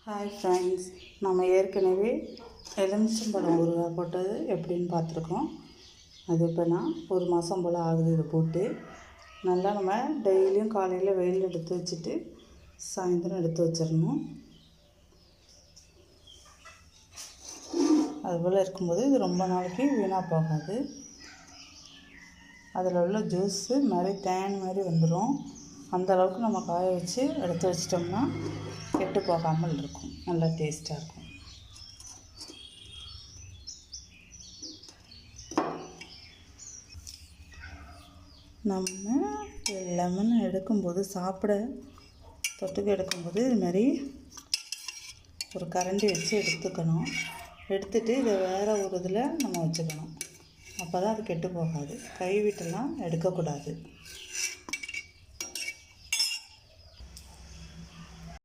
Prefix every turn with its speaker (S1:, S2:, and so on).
S1: Hi friends, நம்ம ஏற்கனவே எலுமிச்சம்பழம் ஊறுகாய் போட்டது எப்படின்னு பார்த்துருக்கோம். அது இப்போ நான் ஒரு மாதம் போல் ஆகுது இதை போட்டு. நல்லா நம்ம டெய்லியும் காலையில் வெயில் எடுத்து வச்சுட்டு சாயந்தரம் எடுத்து வச்சிடணும். அதுபோல் இருக்கும்போது இது ரொம்ப நாளைக்கு வீணாக போகாது. அதில் உள்ள ஜூஸு மாதிரி தேன் மாதிரி வந்துடும். அந்தளவுக்கு நம்ம காய வச்சு எடுத்து வச்சிட்டோம்னா கெட்டு போகாமல் இருக்கும், நல்லா டேஸ்ட்டாக இருக்கும். நம்ம லெமன் எடுக்கும்போது தொட்டுக்க எடுக்கும்போது இதுமாரி ஒரு கரண்டி வச்சு எடுத்துக்கணும். எடுத்துகிட்டு இதை வேறு ஒரு இதில் நம்ம வச்சுக்கணும். அப்போ தான் அது கெட்டு போகாது. கைவிட்டெல்லாம் எடுக்கக்கூடாது.